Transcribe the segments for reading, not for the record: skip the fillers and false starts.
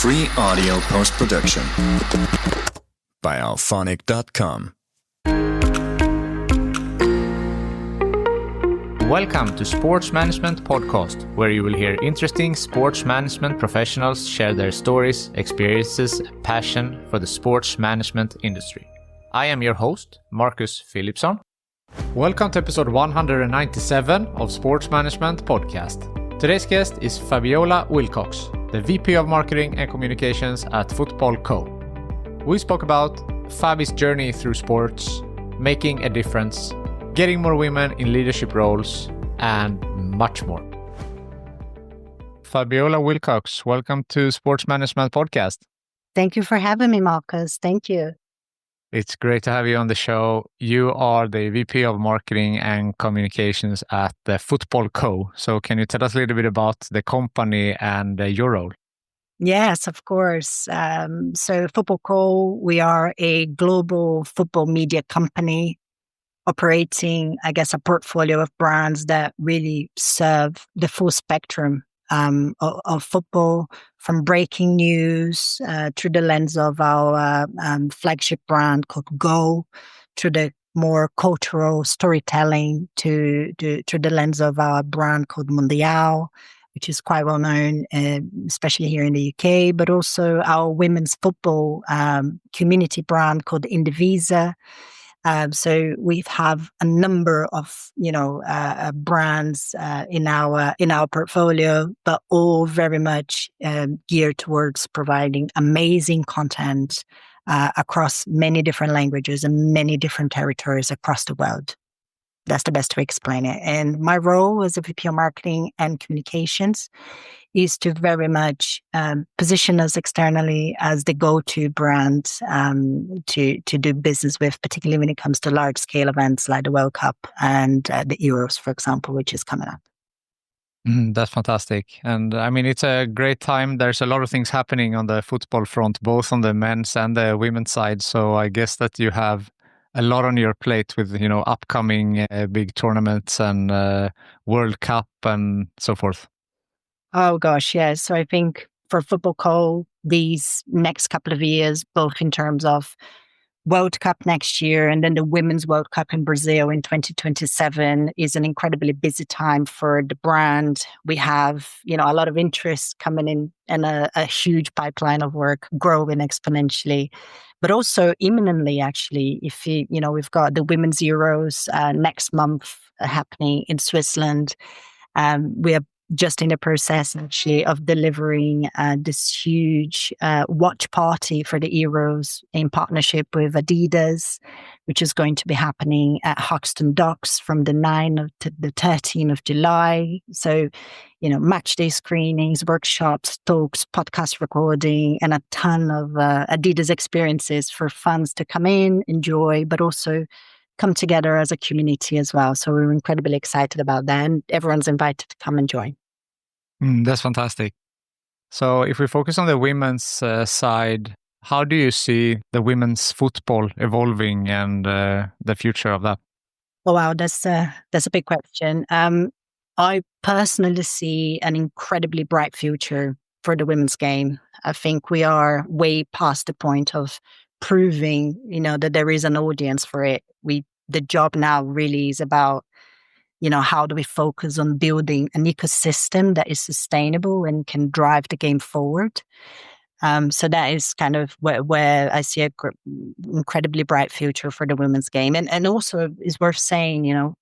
Free audio post-production by alphonic.com. Welcome to Sports Management Podcast, where you will hear interesting sports management professionals share their stories, experiences, and passion for the sports management industry. I am your host, Marcus Philipsson. Welcome to episode 197 of Sports Management Podcast. Today's guest is Fabiola Wilcox, the VP of Marketing and Communications at Footballco. We spoke about Fabi's journey through sports, making a difference, getting more women in leadership roles, and much more. Fabiola Wilcox, welcome to Sports Management Podcast. Thank you for having me, Marcus. Thank you. It's great to have you on the show. You are the VP of Marketing and Communications at the Footballco. So can you tell us a little bit about the company and your role? Yes, of course. So Footballco, we are a global football media company operating, a portfolio of brands that really serve the full spectrum of football, from breaking news through the lens of our flagship brand called Go, to the more cultural storytelling through the lens of our brand called Mundial, which is quite well known, especially here in the UK, but also our women's football community brand called Indivisa. So we have a number of, brands in our portfolio, but all very much geared towards providing amazing content across many different languages and many different territories across the world. That's the best way to explain it. And my role as a VP of Marketing and Communications is to very much position us externally as the go-to brand to do business with, particularly when it comes to large-scale events like the World Cup and the Euros, for example, which is coming up. That's fantastic. And I mean, it's a great time. There's a lot of things happening on the football front, both on the men's and the women's side. So I guess that you have a lot on your plate with, upcoming big tournaments and World Cup and so forth. Oh, gosh, yes. So I think for Footballco, these next couple of years, both in terms of World Cup next year and then the Women's World Cup in Brazil in 2027 is an incredibly busy time for the brand. We have, a lot of interest coming in and a huge pipeline of work growing exponentially. But also imminently, actually, we've got the Women's Euros next month happening in Switzerland. We are just in the process, actually, of delivering this huge watch party for the Euros in partnership with Adidas, which is going to be happening at Hoxton Docks from the 9th to the 13th of July. So, match day screenings, workshops, talks, podcast recording, and a ton of Adidas experiences for fans to come in, enjoy, but also come together as a community as well. So we're incredibly excited about that, and everyone's invited to come and join. That's fantastic. So if we focus on the women's side, how do you see the women's football evolving and the future of that? Oh, wow, that's a big question. I personally see an incredibly bright future for the women's game. I think we are way past the point of proving, that there is an audience for it. The job now really is about, how do we focus on building an ecosystem that is sustainable and can drive the game forward? So that is kind of where I see an incredibly bright future for the women's game. And also it's worth saying,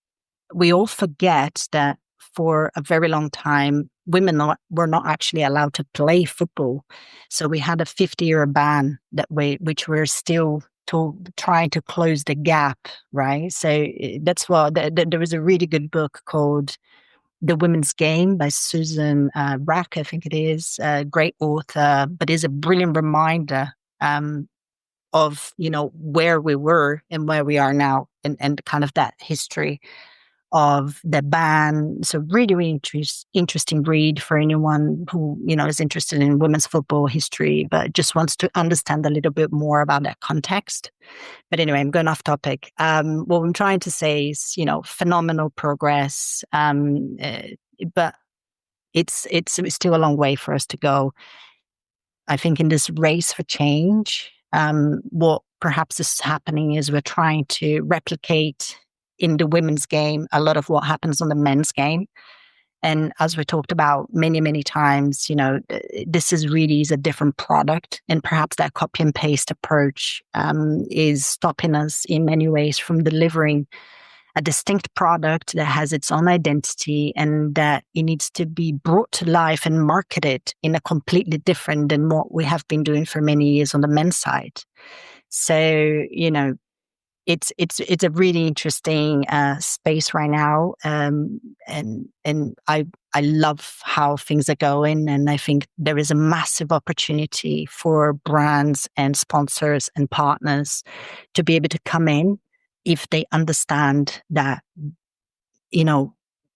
we all forget that for a very long time, women were not actually allowed to play football. So we had a 50-year ban which we're still trying to close the gap, right? So that's why there was a really good book called The Women's Game by Susan Rack, I think it is, a great author, but is a brilliant reminder of, where we were and where we are now and kind of that history of the ban. So really interesting read for anyone who, is interested in women's football history, but just wants to understand a little bit more about that context. But anyway, I'm going off topic. What I'm trying to say is, phenomenal progress, but it's still a long way for us to go. I think in this race for change, what perhaps is happening is we're trying to replicate in the women's game a lot of what happens on the men's game. And as we talked about many, many times, this is a different product. And perhaps that copy and paste approach is stopping us in many ways from delivering a distinct product that has its own identity and that it needs to be brought to life and marketed in a completely different than what we have been doing for many years on the men's side. So, it's a really interesting space right now, and I love how things are going, and I think there is a massive opportunity for brands and sponsors and partners to be able to come in if they understand that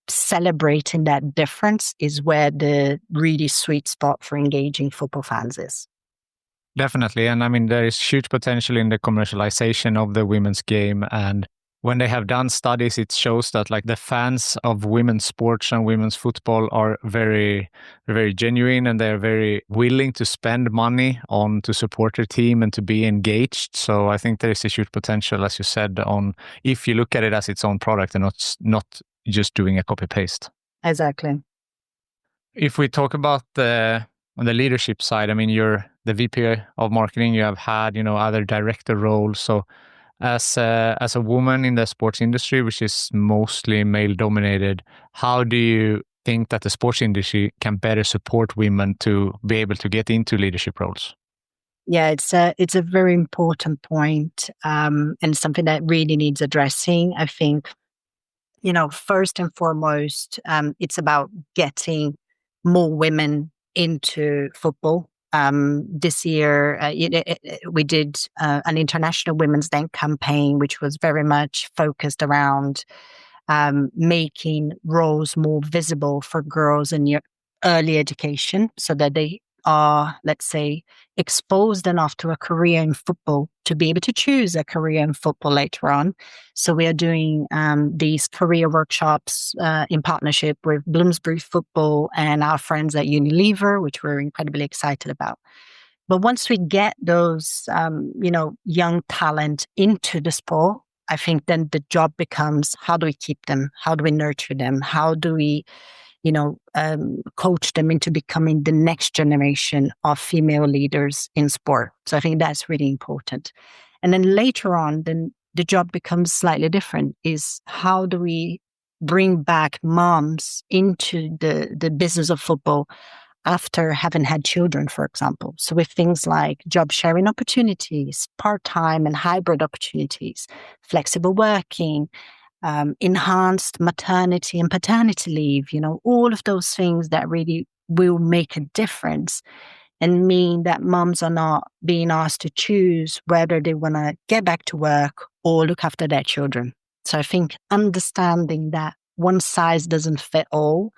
celebrating that difference is where the really sweet spot for engaging football fans is. Definitely. And I mean, there is huge potential in the commercialization of the women's game. And when they have done studies, it shows that like the fans of women's sports and women's football are very, very genuine, and they're very willing to spend money on to support their team and to be engaged. So I think there is a huge potential, as you said, on if you look at it as its own product and not just doing a copy paste. Exactly. If we talk about on the leadership side, I mean, you're the VP of marketing, you have had, other director roles. So as a woman in the sports industry, which is mostly male dominated, how do you think that the sports industry can better support women to be able to get into leadership roles? Yeah, it's a very important point, and something that really needs addressing. I think, first and foremost, it's about getting more women into football. This year, we did an International Women's Day campaign, which was very much focused around making roles more visible for girls in your early education so that they are, let's say, exposed enough to a career in football to be able to choose a career in football later on. So we are doing these career workshops in partnership with Bloomsbury Football and our friends at Unilever, which we're incredibly excited about. But once we get those, young talent into the sport, I think then the job becomes, how do we keep them? How do we nurture them? How do we coach them into becoming the next generation of female leaders in sport? So I think that's really important. And then later on, then the job becomes slightly different, is how do we bring back moms into the business of football after having had children, for example. So with things like job sharing opportunities, part-time and hybrid opportunities, flexible working, enhanced maternity and paternity leave, all of those things that really will make a difference and mean that moms are not being asked to choose whether they want to get back to work or look after their children. So I think understanding that one size doesn't fit all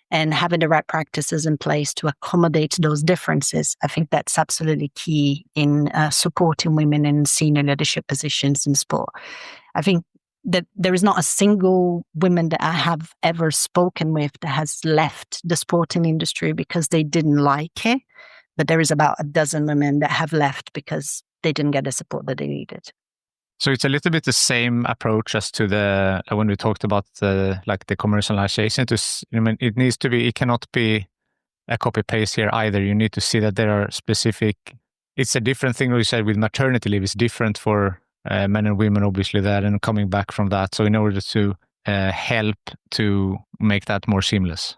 and having the right practices in place to accommodate those differences, I think that's absolutely key in supporting women in senior leadership positions in sport. I think that there is not a single woman that I have ever spoken with that has left the sporting industry because they didn't like it, but there is about a dozen women that have left because they didn't get the support that they needed. So it's a little bit the same approach as to when we talked about the commercialization. It needs to be, it cannot be a copy paste here either. You need to see that there are specific. It's a different thing. We said with maternity leave, it's different for men and women, obviously, that and coming back from that. So in order to help to make that more seamless.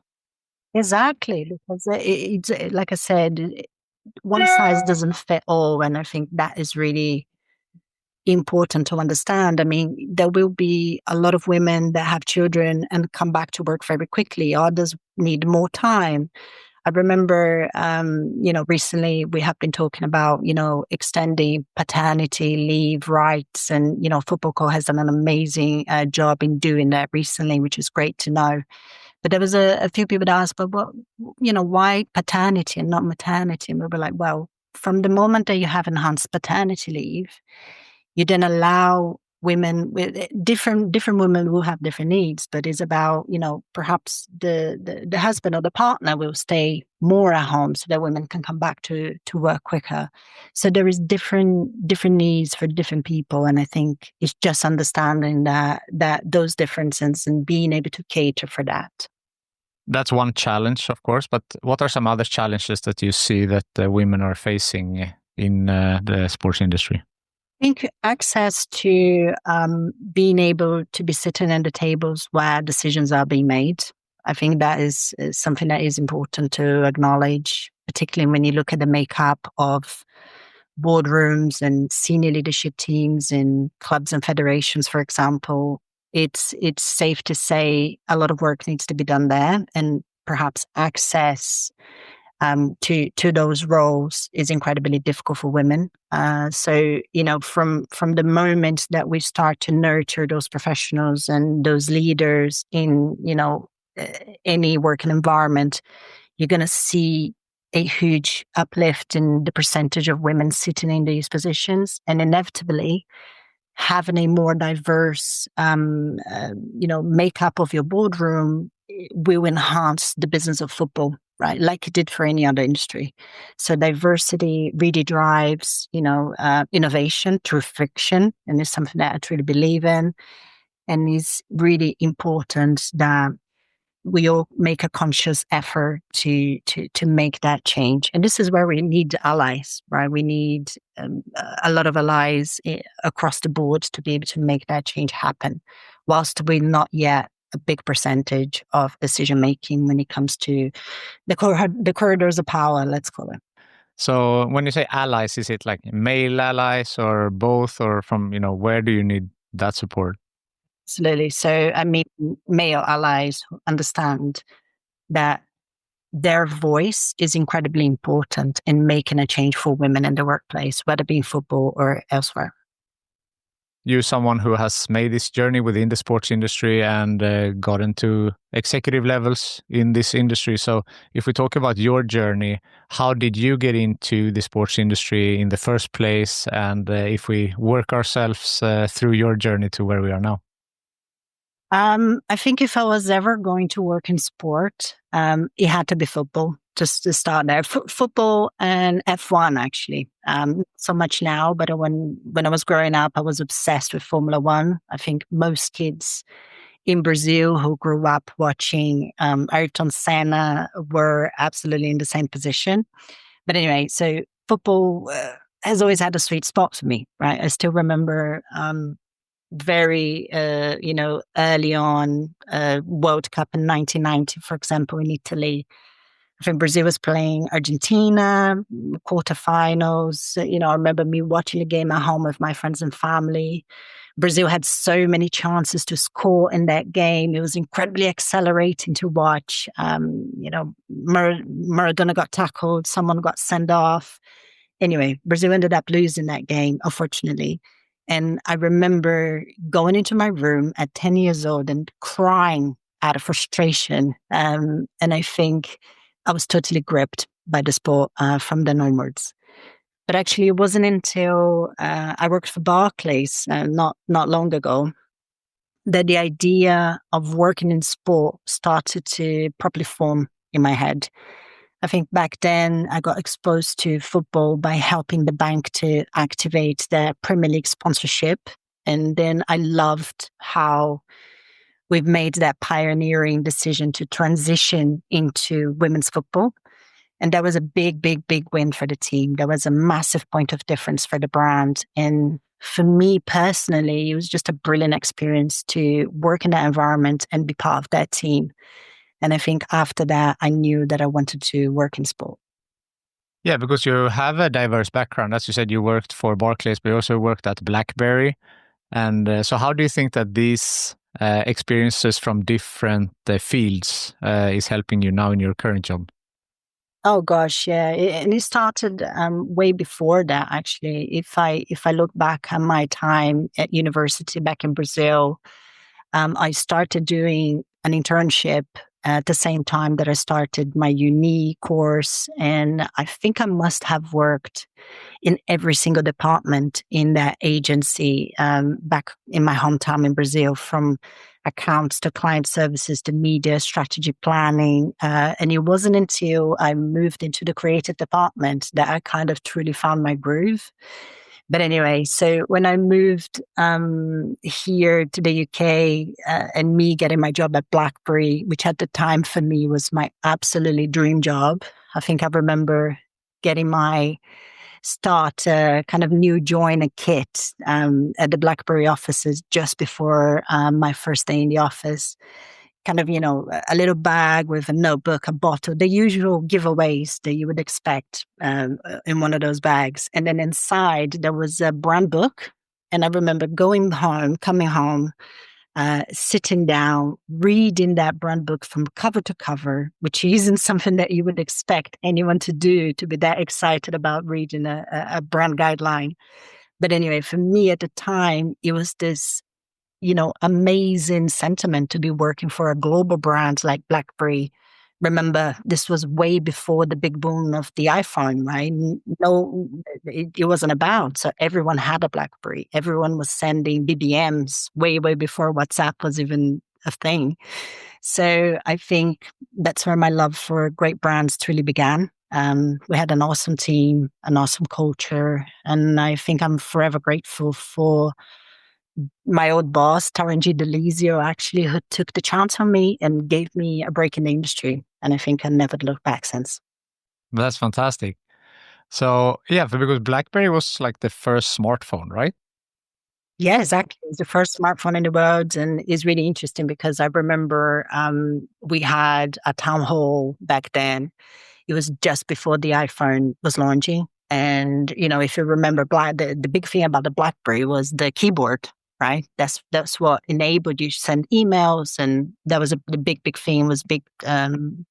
Exactly, because it's like I said, one size doesn't fit all, and I think that is really important to understand. I mean, there will be a lot of women that have children and come back to work very quickly. Others need more time. I remember, recently we have been talking about, extending paternity leave rights, and, Footballco has done an amazing job in doing that recently, which is great to know. But there was a few people that asked, but why paternity and not maternity? And we were like, well, from the moment that you have enhanced paternity leave, you then allow women with different women will have different needs, but it's about, perhaps the husband or the partner will stay more at home so that women can come back to work quicker. So there is different needs for different people. And I think it's just understanding that those differences and being able to cater for that. That's one challenge, of course, but what are some other challenges that you see that women are facing in the sports industry? I think access to being able to be sitting at the tables where decisions are being made. I think that is something that is important to acknowledge, particularly when you look at the makeup of boardrooms and senior leadership teams in clubs and federations, for example. It's safe to say a lot of work needs to be done there, and perhaps access to those roles is incredibly difficult for women. So, from the moment that we start to nurture those professionals and those leaders in, any working environment, you're going to see a huge uplift in the percentage of women sitting in these positions, and inevitably having a more diverse, makeup of your boardroom will enhance the business of football, right? Like it did for any other industry. So diversity really drives, innovation through friction, and it's something that I truly believe in, and is really important that we all make a conscious effort to make that change. And this is where we need allies, right? We need a lot of allies across the board to be able to make that change happen, whilst we're not yet a big percentage of decision making when it comes to the corridors of power, let's call it. So when you say allies, is it like male allies or both, or from, where do you need that support? Absolutely. So, I mean, male allies who understand that their voice is incredibly important in making a change for women in the workplace, whether it be in football or elsewhere. You're someone who has made this journey within the sports industry and gotten to executive levels in this industry. So if we talk about your journey, how did you get into the sports industry in the first place? And if we work ourselves through your journey to where we are now? I think if I was ever going to work in sport, it had to be football, just to start there. Football and F1, actually. So much now, but when I was growing up, I was obsessed with Formula One. I think most kids in Brazil who grew up watching Ayrton Senna were absolutely in the same position. But anyway, so football has always had a sweet spot for me, right? I still remember very, early on, World Cup in 1990, for example, in Italy. I think Brazil was playing Argentina, quarterfinals. I remember me watching the game at home with my friends and family. Brazil had so many chances to score in that game. It was incredibly exhilarating to watch. Maradona got tackled, someone got sent off. Anyway, Brazil ended up losing that game, unfortunately. And I remember going into my room at 10 years old and crying out of frustration. And I think I was totally gripped by the sport from then onwards. But actually, it wasn't until I worked for Barclays not long ago that the idea of working in sport started to properly form in my head. I think back then I got exposed to football by helping the bank to activate their Premier League sponsorship. And then I loved how we've made that pioneering decision to transition into women's football. And that was a big, big, big win for the team. That was a massive point of difference for the brand. And for me personally, it was just a brilliant experience to work in that environment and be part of that team. And I think after that, I knew that I wanted to work in sport. Yeah, because you have a diverse background. As you said, you worked for Barclays, but you also worked at BlackBerry. And so how do you think that these experiences from different fields is helping you now in your current job? Oh gosh, yeah, and it started way before that. Actually, if I look back at my time at university back in Brazil, I started doing an internship at the same time that I started my uni course. And I think I must have worked in every single department in that agency back in my hometown in Brazil, from accounts to client services to media, strategy planning. And it wasn't until I moved into the creative department that I kind of truly found my groove. But anyway, so when I moved here to the UK and me getting my job at BlackBerry, which at the time for me was my absolutely dream job. I think I remember getting my start kind of new joiner kit at the BlackBerry offices just before my first day in the office. Kind of, a little bag with a notebook, a bottle, the usual giveaways that you would expect in one of those bags. And then inside there was a brand book. And I remember coming home, sitting down, reading that brand book from cover to cover, which isn't something that you would expect anyone to do, to be that excited about reading a brand guideline. But anyway, for me at the time, it was this, amazing sentiment to be working for a global brand like BlackBerry. Remember, this was way before the big boom of the iPhone, right? No, it wasn't about. So everyone had a BlackBerry. Everyone was sending BBMs way, way before WhatsApp was even a thing. So I think that's where my love for great brands truly began. We had an awesome team, an awesome culture, and I think I'm forever grateful for my old boss, Taranji Delizio, actually, who took the chance on me and gave me a break in the industry. And I think I never looked back since. That's fantastic. So yeah, because BlackBerry was like the first smartphone, right? Yeah, exactly. It's the first smartphone in the world, and it's really interesting because I remember we had a town hall back then. It was just before the iPhone was launching. And, if you remember, the big thing about the BlackBerry was the keyboard, right? That's what enabled you to send emails. And that was the big thing, was big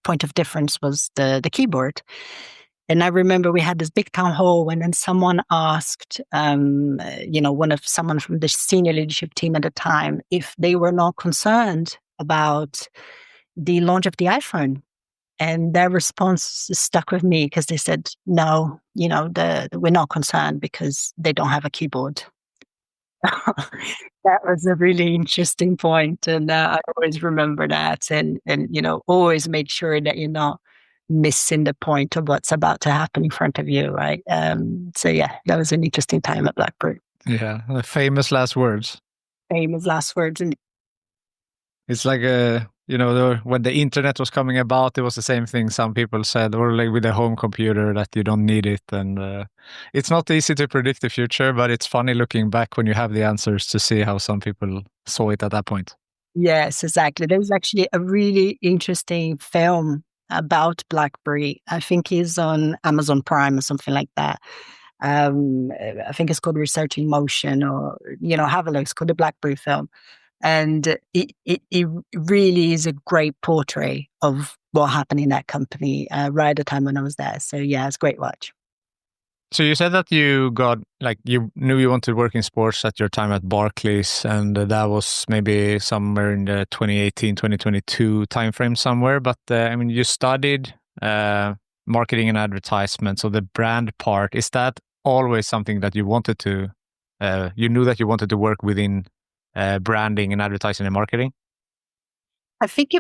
point of difference was the keyboard. And I remember we had this big town hall when then someone asked, someone from the senior leadership team at the time, if they were not concerned about the launch of the iPhone. And their response stuck with me because they said, no, we're not concerned because they don't have a keyboard. That was a really interesting point. And I always remember that and, always made sure that you're not missing the point of what's about to happen in front of you, right? So yeah, that was an interesting time at BlackBerry. Yeah, the famous last words. Famous last words. And It's like when the internet was coming about, it was the same thing some people said, or like with a home computer, that you don't need it. And it's not easy to predict the future, but it's funny looking back when you have the answers to see how some people saw it at that point. yes, exactly. There's actually a really interesting film about BlackBerry. I think it's on Amazon Prime or something like that. I think it's called Research in Motion, or, have a look. It's called the BlackBerry film. And it really is a great portrait of what happened in that company right at the time when I was there. So yeah, it's a great watch. So you said that you knew you wanted to work in sports at your time at Barclays, and that was maybe somewhere in the 2018, 2022 timeframe somewhere. But you studied marketing and advertisement. So the brand part, is that always something that you wanted to, you knew that you wanted to work within branding and advertising and marketing? I think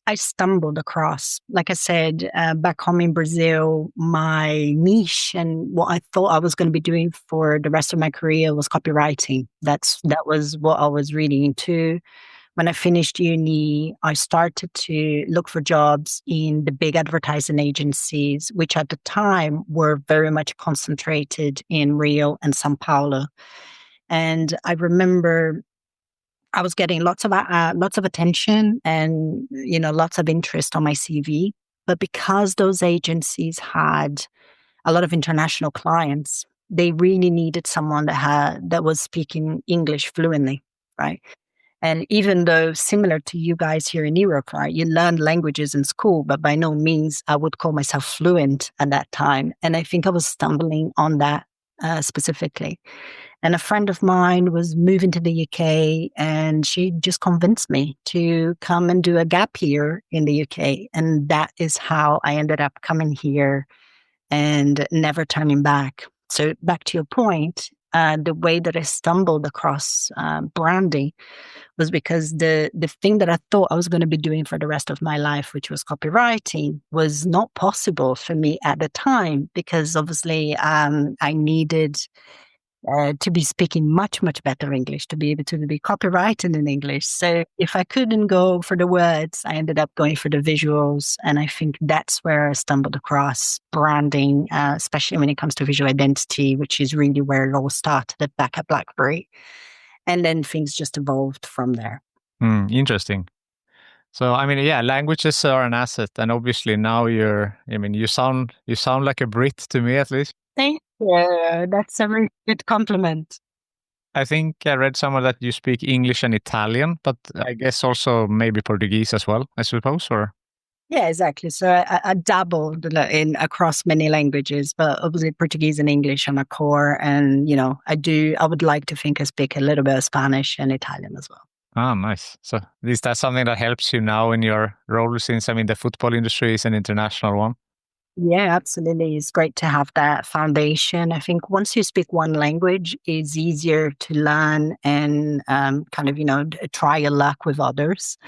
I stumbled across, like I said, back home in Brazil, my niche and what I thought I was going to be doing for the rest of my career was copywriting. That was what I was really into. When I finished uni, I started to look for jobs in the big advertising agencies, which at the time were very much concentrated in Rio and Sao Paulo. And I remember I was getting lots of attention and, lots of interest on my CV. But because those agencies had a lot of international clients, they really needed someone that was speaking English fluently, right? And even though similar to you guys here in Europe, right, you learn languages in school, but by no means I would call myself fluent at that time. And I think I was stumbling on that specifically. And a friend of mine was moving to the UK, and she just convinced me to come and do a gap year in the UK. And that is how I ended up coming here and never turning back. So back to your point, the way that I stumbled across branding was because the thing that I thought I was going to be doing for the rest of my life, which was copywriting, was not possible for me at the time, because obviously I needed to be speaking much, much better English to be able to be copywriting in English. So if I couldn't go for the words, I ended up going for the visuals. And I think that's where I stumbled across branding, especially when it comes to visual identity, which is really where it all started back at BlackBerry. And then things just evolved from there. Interesting. So, I mean, yeah, languages are an asset, and obviously now you sound like a Brit to me, at least. Thank you. That's a very good compliment. I think I read somewhere that you speak English and Italian, but I guess also maybe Portuguese as well, I suppose, or? Yeah, exactly. So I dabbled in across many languages, but obviously Portuguese and English are my core. And, I would like to think I speak a little bit of Spanish and Italian as well. Ah, nice. So is that something that helps you now in your role, since, the football industry is an international one? Yeah, absolutely. It's great to have that foundation. I think once you speak one language, it's easier to learn and try your luck with others.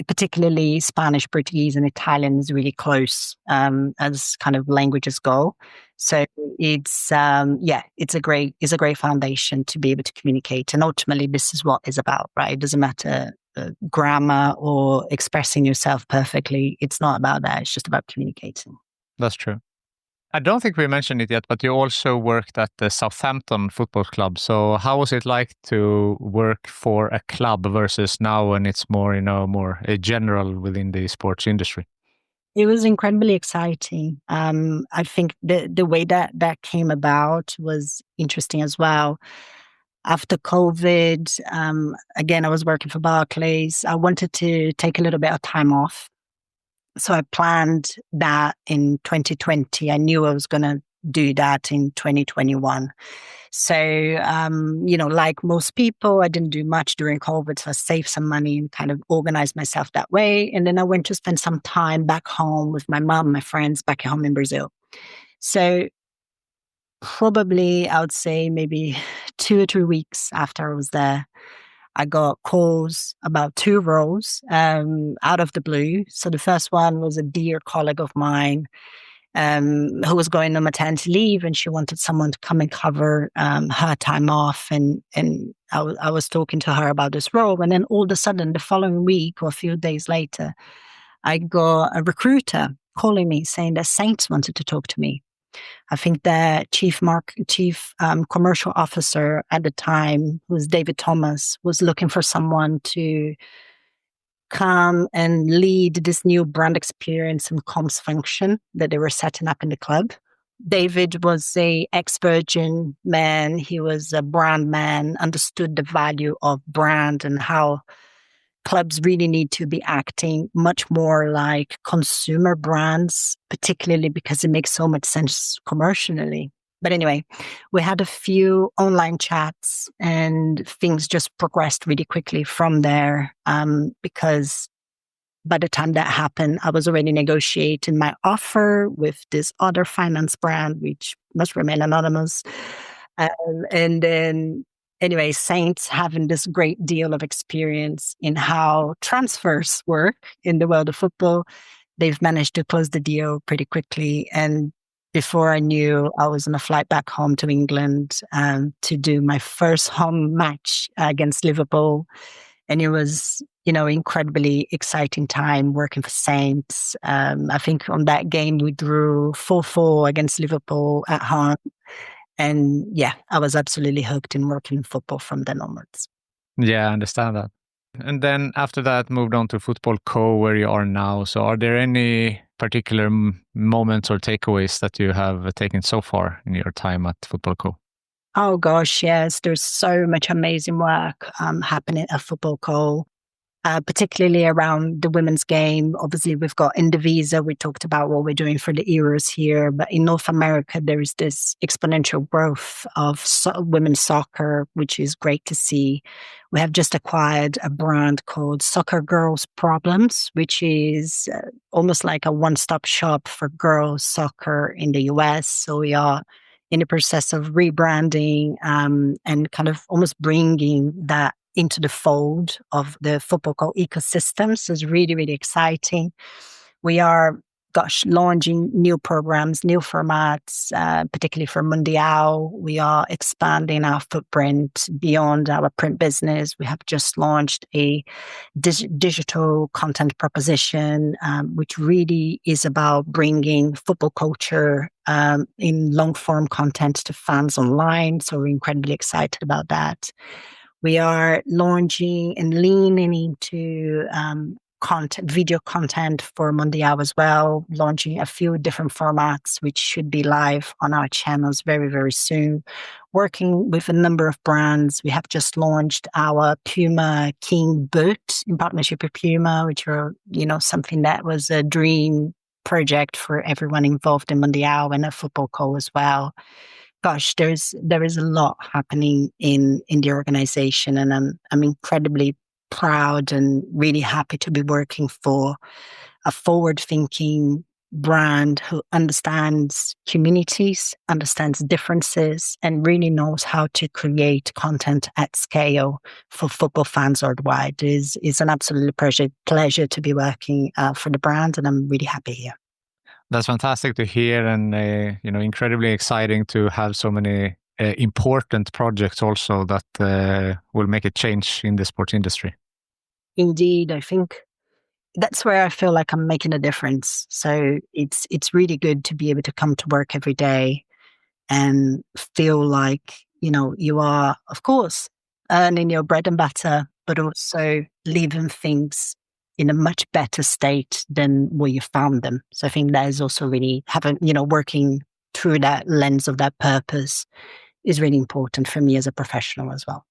Particularly Spanish, Portuguese, and Italian is really close as kind of languages go. So it's a great foundation to be able to communicate. And ultimately, this is what it's about, right? It doesn't matter grammar or expressing yourself perfectly. It's not about that. It's just about communicating. That's true. I don't think we mentioned it yet, but you also worked at the Southampton Football Club. So how was it like to work for a club versus now when it's more, more general within the sports industry? It was incredibly exciting. I think the way that came about was interesting as well. After COVID, again, I was working for Barclays. I wanted to take a little bit of time off. So I planned that in 2020. I knew I was going to do that in 2021. So, like most people, I didn't do much during COVID. So I saved some money and kind of organized myself that way. And then I went to spend some time back home with my mom, my friends back home in Brazil. So probably I would say maybe 2 or 3 weeks after I was there, I got calls about 2 roles out of the blue. So the first one was a dear colleague of mine who was going on maternity leave, and she wanted someone to come and cover her time off. And I was talking to her about this role. And then all of a sudden, the following week or a few days later, I got a recruiter calling me saying that Saints wanted to talk to me. I think the chief commercial officer at the time, who was David Thomas, was looking for someone to come and lead this new brand experience and comms function that they were setting up in the club. David was a ex-Virgin man. He was a brand man, understood the value of brand and how clubs really need to be acting much more like consumer brands, particularly because it makes so much sense commercially. But anyway, we had a few online chats and things just progressed really quickly from there because by the time that happened, I was already negotiating my offer with this other finance brand, which must remain anonymous. And then anyway, Saints having this great deal of experience in how transfers work in the world of football, they've managed to close the deal pretty quickly. And before I knew, I was on a flight back home to England to do my first home match against Liverpool. And it was, incredibly exciting time working for Saints. I think on that game, we drew 4-4 against Liverpool at home. And yeah, I was absolutely hooked in working in football from then onwards. Yeah, I understand that. And then after that, moved on to Footballco, where you are now. So are there any particular moments or takeaways that you have taken so far in your time at Footballco? Oh gosh, yes. There's so much amazing work happening at Footballco. particularly around the women's game. Obviously, we've got Indivisa. We talked about what we're doing for the Euros here, but in North America, there is this exponential growth of women's soccer, which is great to see. We have just acquired a brand called Soccer Girls Problems, which is almost like a one-stop shop for girls soccer in the US. So we are in the process of rebranding and kind of almost bringing that into the fold of the Footballco ecosystem. So it's really, really exciting. We are, launching new programs, new formats, particularly for Mundial. We are expanding our footprint beyond our print business. We have just launched a digital content proposition, which really is about bringing football culture in long form content to fans online. So we're incredibly excited about that. We are launching and leaning into video content for Mundial as well, launching a few different formats, which should be live on our channels very, very soon. Working with a number of brands. We have just launched our Puma King boot in partnership with Puma, which are, something that was a dream project for everyone involved in Mundial and at Footballco as well. Gosh, there is a lot happening in the organization, and I'm incredibly proud and really happy to be working for a forward-thinking brand who understands communities, understands differences, and really knows how to create content at scale for football fans worldwide. It's an absolute pleasure to be working for the brand, and I'm really happy here. That's fantastic to hear, and incredibly exciting to have so many important projects also that will make a change in the sports industry. Indeed, I think that's where I feel like I'm making a difference. So it's really good to be able to come to work every day and feel like, you are, of course, earning your bread and butter, but also leaving things in a much better state than where you found them. So I think that is also really working through that lens of that purpose is really important for me as a professional as well.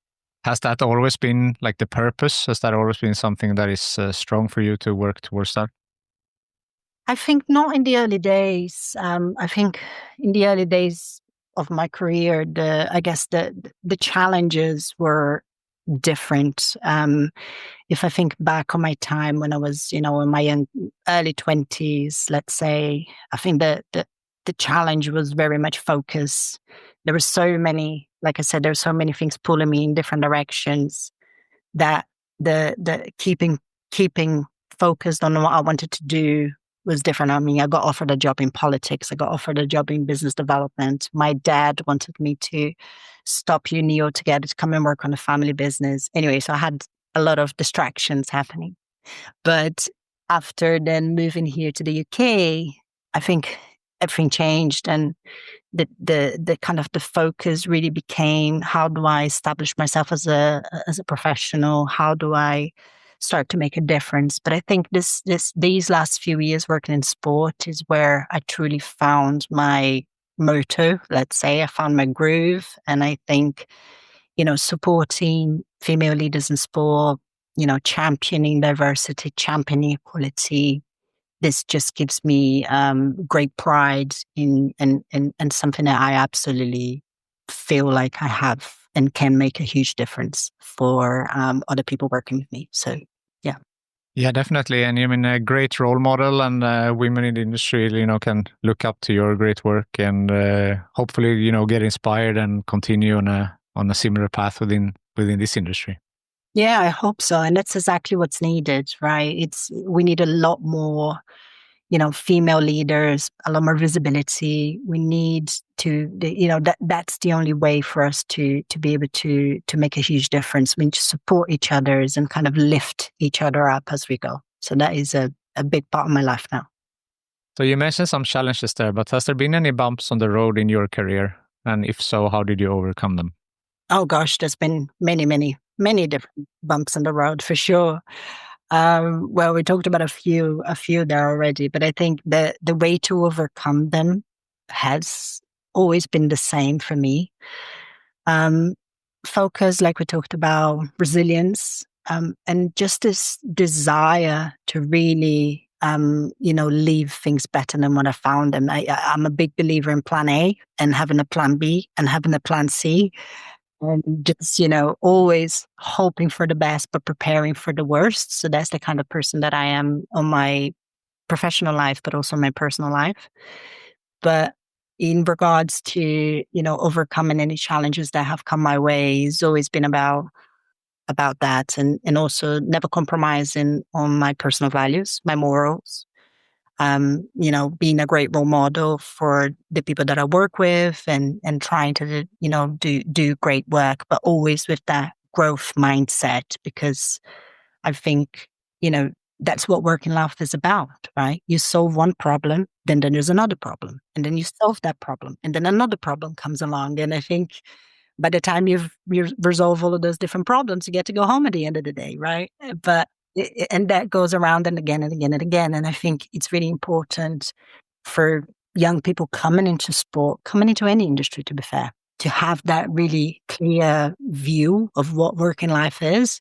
Has that always been like the purpose? Has that always been something that is strong for you to work towards that? I think not in the early days. I think in the early days of my career, the challenges were different. If I think back on my time when I was, in my early 20s, let's say, I think that the challenge was very much focus. There were so many, like I said, there were so many things pulling me in different directions that the keeping focused on what I wanted to do was different. I mean, I got offered a job in politics. I got offered a job in business development. My dad wanted me to stop uni altogether to come and work on a family business. Anyway, so I had a lot of distractions happening. But after then moving here to the UK, I think everything changed, and the kind of the focus really became, how do I establish myself as a professional? How do I start to make a difference? But I think these last few years working in sport is where I truly found my motto. Let's say I found my groove, and I think supporting female leaders in sport, championing diversity, championing equality. This just gives me great pride in and something that I absolutely feel like I have and can make a huge difference for other people working with me. So, yeah. Yeah, definitely. And a great role model, and women in the industry, can look up to your great work and hopefully, get inspired and continue on a similar path within this industry. Yeah, I hope so. And that's exactly what's needed, right? We need a lot more, female leaders, a lot more visibility. We need to, that's the only way for us to be able to make a huge difference. We need to support each other and kind of lift each other up as we go. So that is a big part of my life now. So you mentioned some challenges there, but has there been any bumps on the road in your career? And if so, how did you overcome them? Oh gosh, there's been many, many, many different bumps on the road for sure. Well, we talked about a few there already, but I think the way to overcome them has always been the same for me. Focus, like we talked about, resilience, And just this desire to really, leave things better than what I found them. I'm a big believer in plan A and having a plan B and having a plan C. And just, always hoping for the best, but preparing for the worst. So that's the kind of person that I am on my professional life, but also my personal life. But in regards to, overcoming any challenges that have come my way, it's always been about that, and also never compromising on my personal values, my morals. Being a great role model for the people that I work with, and trying to, do great work, but always with that growth mindset, because I think, that's what working life is about, right? You solve one problem, then there's another problem, and then you solve that problem, and then another problem comes along. And I think by the time you resolve all of those different problems, you get to go home at the end of the day, right? But and that goes around and again and again and again. And I think it's really important for young people coming into sport, coming into any industry, to be fair, to have that really clear view of what working life is.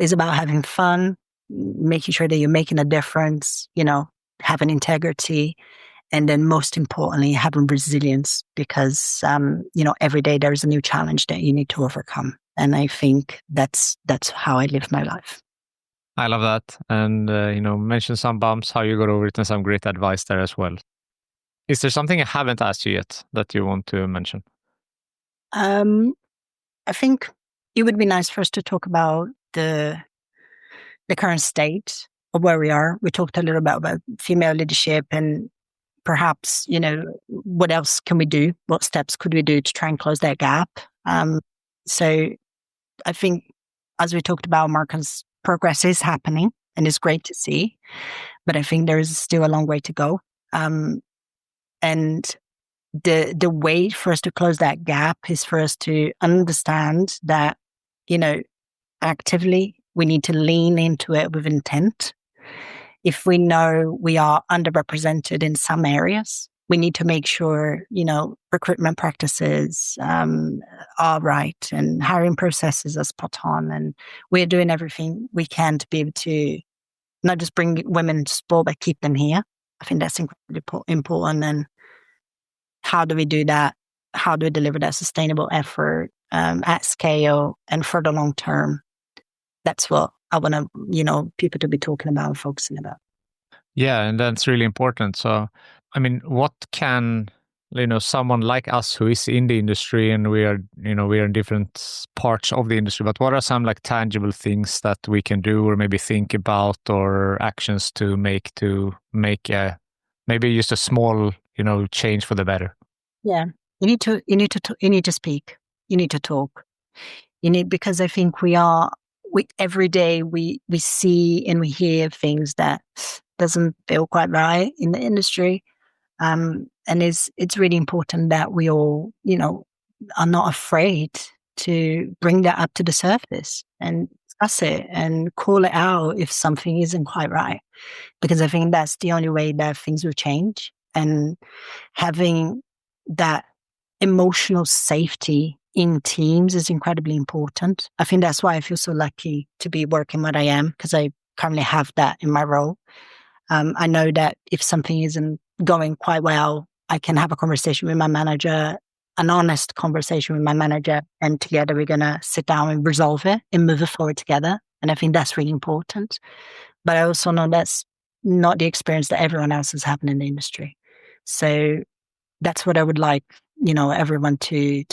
Is about having fun, making sure that you're making a difference, having integrity, and then most importantly, having resilience, because, every day there's a new challenge that you need to overcome. And I think that's how I live my life. I love that. And, mention some bumps, how you got over it, and some great advice there as well. Is there something I haven't asked you yet that you want to mention? I think it would be nice for us to talk about the current state of where we are. We talked a little about female leadership, and perhaps, what else can we do? What steps could we do to try and close that gap? So I think, as we talked about, Marcus, progress is happening and it's great to see, but I think there is still a long way to go. And the way for us to close that gap is for us to understand that, actively we need to lean into it with intent. If we know we are underrepresented in some areas, we need to make sure, recruitment practices are right, and hiring processes are spot on. And we're doing everything we can to be able to not just bring women to sport, but keep them here. I think that's incredibly important. And how do we do that? How do we deliver that sustainable effort at scale and for the long term? That's what I want to, people to be talking about and focusing about. Yeah, and that's really important. So, what can, someone like us who is in the industry, and we are in different parts of the industry, but what are some tangible things that we can do, or maybe think about, or actions to make maybe just a small, change for the better? Yeah, you need to speak. You need to talk. Because I think every day we see and we hear things that doesn't feel quite right in the industry. And it's really important that we all, are not afraid to bring that up to the surface and discuss it and call it out if something isn't quite right. Because I think that's the only way that things will change. And having that emotional safety in teams is incredibly important. I think that's why I feel so lucky to be working what I am, because I currently have that in my role. I know that if something isn't going quite well, I can have a conversation with my manager, an honest conversation with my manager, and together we're going to sit down and resolve it and move it forward together. And I think that's really important. But I also know that's not the experience that everyone else is having in the industry. So that's what I would like, everyone to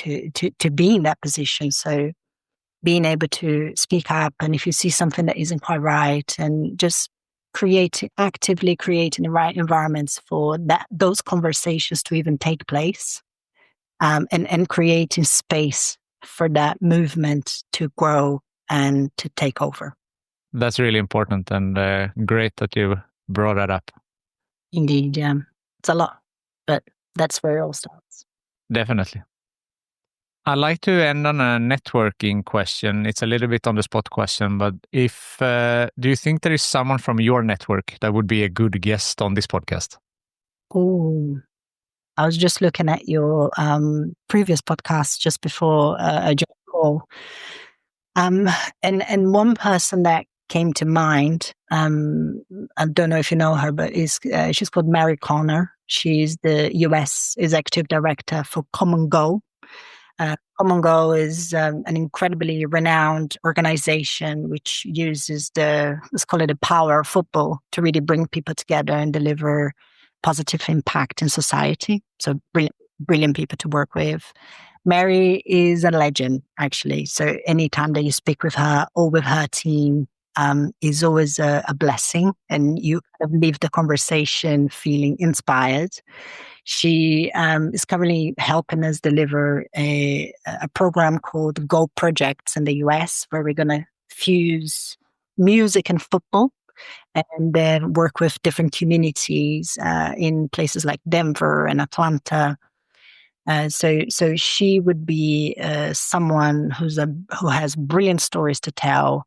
be in that position. So being able to speak up, and if you see something that isn't quite right, and just actively creating the right environments for those conversations to even take place, and creating space for that movement to grow and to take over. That's really important, and great that you brought that up. Indeed, yeah. It's a lot, but that's where it all starts. Definitely. I'd like to end on a networking question. It's a little bit on the spot question, but do you think there is someone from your network that would be a good guest on this podcast? Oh, I was just looking at your previous podcast just before I joined the call. And one person that came to mind, I don't know if you know her, but she's called Mary Connor. She's the US Executive Director for Footballco. Footballco is an incredibly renowned organization which uses let's call it the power of football to really bring people together and deliver positive impact in society. So brilliant people to work with. Mary is a legend, actually. So anytime that you speak with her or with her team, is always a blessing, and you kind of leave the conversation feeling inspired. She is currently helping us deliver a program called Go Projects in the US, where we're going to fuse music and football and then work with different communities in places like Denver and Atlanta. So she would be someone who has brilliant stories to tell.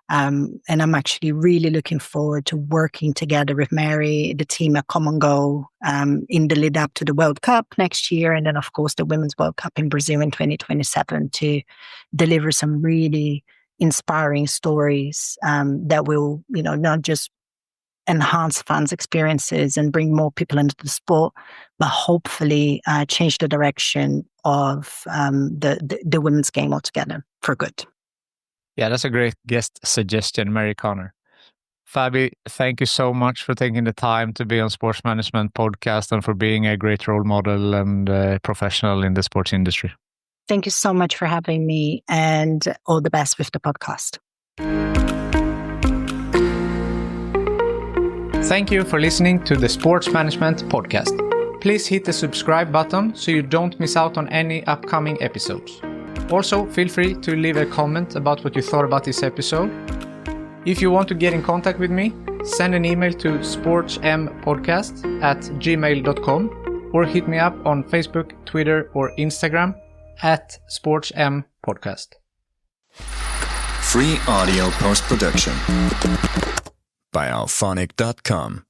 And I'm actually really looking forward to working together with Mary, the team at Footballco, in the lead up to the World Cup next year. And then, of course, the Women's World Cup in Brazil in 2027 to deliver some really inspiring stories that will, not just enhance fans' experiences and bring more people into the sport, but hopefully change the direction of the women's game altogether for good. Yeah, that's a great guest suggestion, Mary Connor. Fabi, thank you so much for taking the time to be on Sports Management Podcast and for being a great role model and professional in the sports industry. Thank you so much for having me, and all the best with the podcast. Thank you for listening to the Sports Management Podcast. Please hit the subscribe button so you don't miss out on any upcoming episodes. Also, feel free to leave a comment about what you thought about this episode. If you want to get in contact with me, send an email to sportsmpodcast@gmail.com or hit me up on Facebook, Twitter, or Instagram @sportsmpodcast. Free audio post-production by alphonic.com.